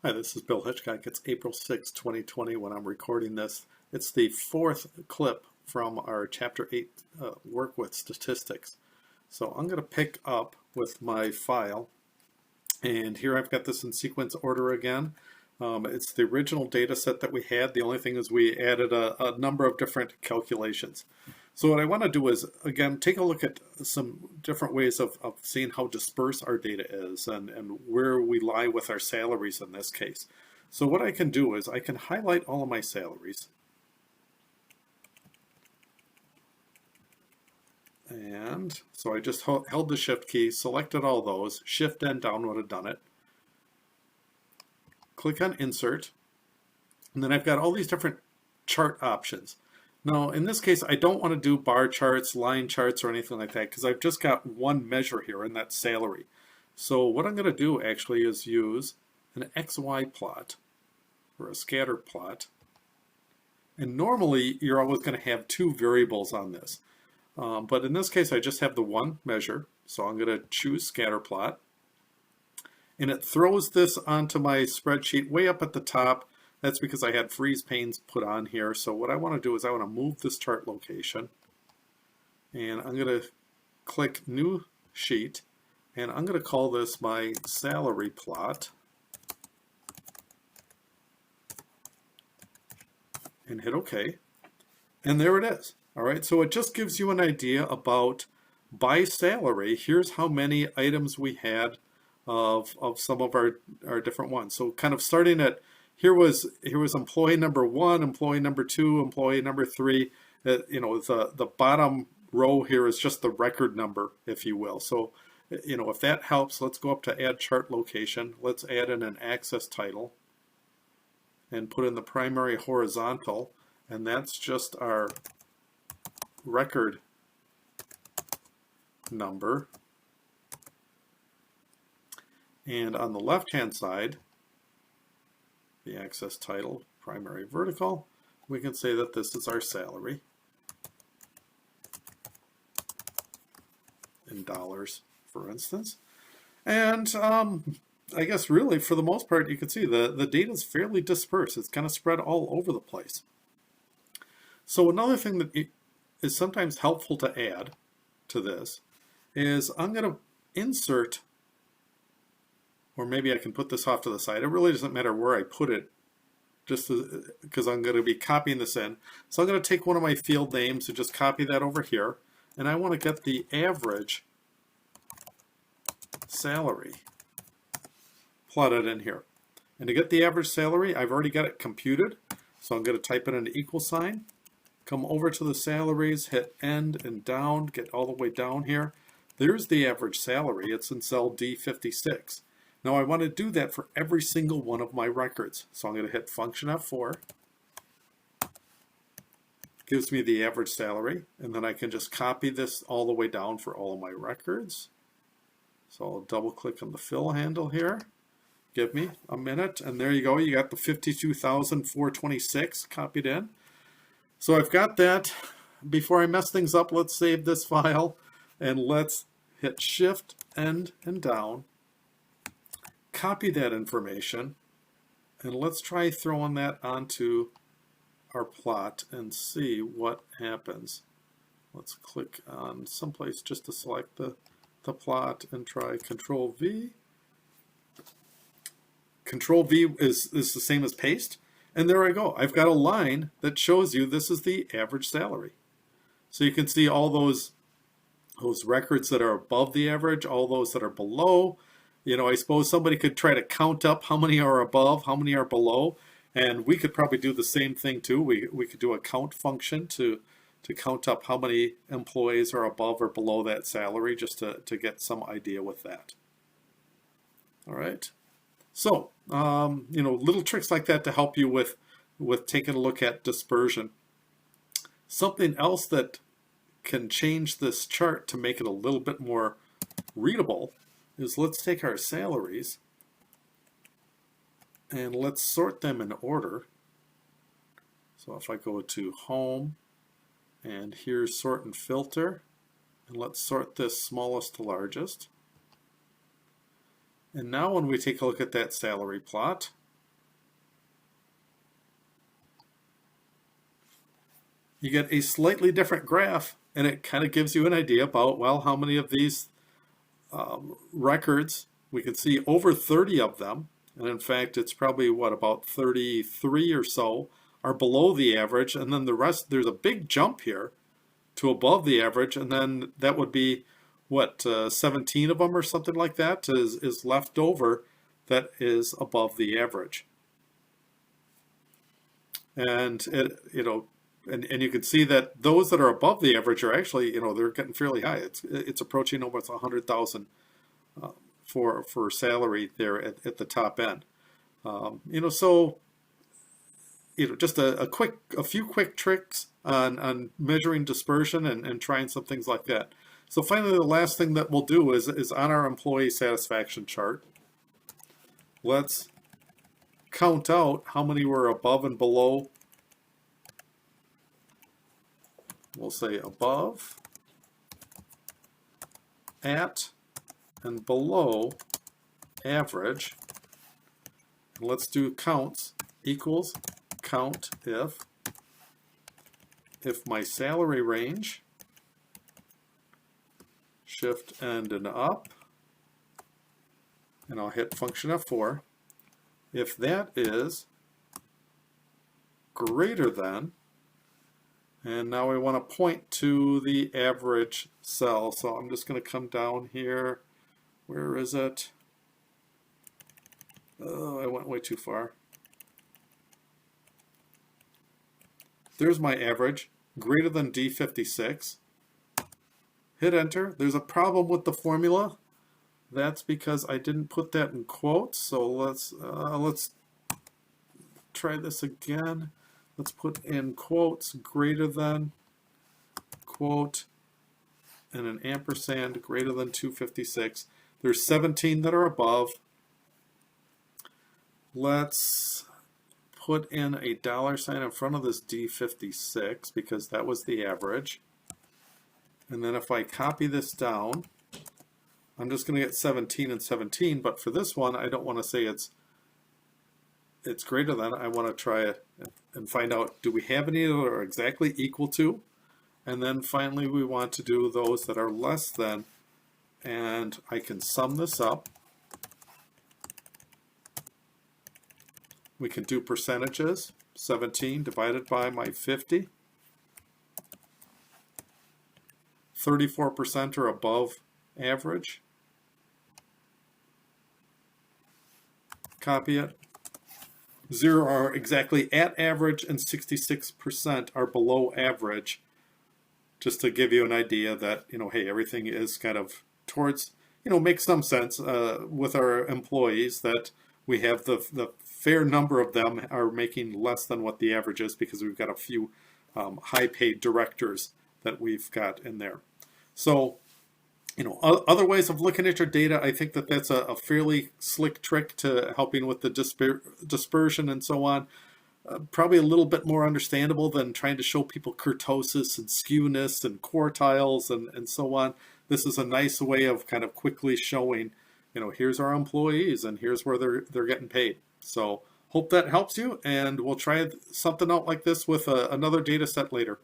Hi, this is Bill Hitchcock. It's April 6, 2020 when I'm recording this. It's the fourth clip from our Chapter 8 work with statistics. So I'm going to pick up with my file, and here I've got this in sequence order again. It's the original data set that we had. The only thing is we added a number of different calculations. So what I want to do is, again, take a look at some different ways of seeing how disperse our data is and where we lie with our salaries in this case. So what I can do is I can highlight all of my salaries. And so I just held the Shift key, selected all those, Shift and down would have done it. Click on Insert, and then I've got all these different chart options. Now, in this case, I don't want to do bar charts, line charts, or anything like that because I've just got one measure here, and that's salary. So what I'm going to do actually is use an XY plot or a scatter plot. And normally, you're always going to have two variables on this. But in this case, I just have the one measure. So I'm going to choose scatter plot. And it throws this onto my spreadsheet way up at the top. That's because I had freeze panes put on here. So what I want to do is I want to move this chart location. And I'm going to click New Sheet. And I'm going to call this my salary plot. And hit OK. And there it is. All right, so it just gives you an idea about by salary. Here's how many items we had of some of our different ones. So kind of starting at here was employee number 1, employee number 2, employee number 3. The bottom row here is just the record number, if you will. So, if that helps, let's go up to Add Chart Location. Let's add in an Access Title and put in the primary horizontal, and that's just our record number. And on the left-hand side, the access title, primary vertical, we can say that this is our salary in dollars, for instance. And I guess really, for the most part, you can see the data is fairly dispersed. It's kind of spread all over the place. So another thing that is sometimes helpful to add to this is I'm going to insert, or maybe I can put this off to the side. It really doesn't matter where I put it, just because I'm going to be copying this in. So I'm going to take one of my field names and just copy that over here. And I want to get the average salary plotted in here. And to get the average salary, I've already got it computed. So I'm going to type in an equal sign. Come over to the salaries, hit end and down, get all the way down here. There's the average salary. It's in cell D56. Now I want to do that for every single one of my records. So I'm going to hit Function F4. Gives me the average salary. And then I can just copy this all the way down for all of my records. So I'll double click on the fill handle here. Give me a minute. And there you go. You got the 52,426 copied in. So I've got that. Before I mess things up, let's save this file and let's hit Shift, End, and down. Copy that information, and let's try throwing that onto our plot and see what happens. Let's click on someplace just to select the plot and try Control V. Control V is the same as paste. And there I go. I've got a line that shows you this is the average salary. So you can see all those records that are above the average, all those that are below. I suppose somebody could try to count up how many are above, how many are below. And we could probably do the same thing too. We could do a count function to count up how many employees are above or below that salary, just to get some idea with that. All right. So, little tricks like that to help you with taking a look at dispersion. Something else that can change this chart to make it a little bit more readable is let's take our salaries and let's sort them in order. So if I go to Home and here's Sort and Filter, and let's sort this smallest to largest. And now when we take a look at that salary plot, you get a slightly different graph, and it kind of gives you an idea about, well, how many of these records. We can see over 30 of them, and in fact it's probably what, about 33 or so are below the average, and then the rest, there's a big jump here to above the average, and then that would be what, 17 of them or something like that is left over that is above the average. And it, and you can see that those that are above the average are actually, they're getting fairly high. It's approaching almost 100,000 for salary there at the top end. So just a few quick tricks on measuring dispersion and trying some things like that. So finally, the last thing that we'll do is on our employee satisfaction chart, let's count out how many were above and below. We'll say above, at, and below average. And let's do counts equals count if my salary range, shift end and up, and I'll hit function F4, if that is greater than, and now we want to point to the average cell. So I'm just going to come down here. Where is it? Oh, I went way too far. There's my average, greater than D56. Hit enter. There's a problem with the formula. That's because I didn't put that in quotes. So let's try this again. Let's put in quotes greater than, quote, and an ampersand greater than 256. There's 17 that are above. Let's put in a $sign in front of this D56 because that was the average. And then if I copy this down, I'm just going to get 17 and 17, but for this one, I don't want to say it's greater than. I want to try it and find out, do we have any that are exactly equal to? And then finally, we want to do those that are less than, and I can sum this up. We can do percentages, 17 divided by my 50. 34% are above average. Copy it. 0 are exactly at average, and 66% are below average. Just to give you an idea that, hey, everything is kind of towards, makes some sense with our employees that we have the fair number of them are making less than what the average is because we've got a few high-paid directors that we've got in there. So, other ways of looking at your data, I think that that's a fairly slick trick to helping with the dispersion and so on. Probably a little bit more understandable than trying to show people kurtosis and skewness and quartiles and so on. This is a nice way of kind of quickly showing, here's our employees and here's where they're getting paid. So hope that helps you, and we'll try something out like this with another data set later.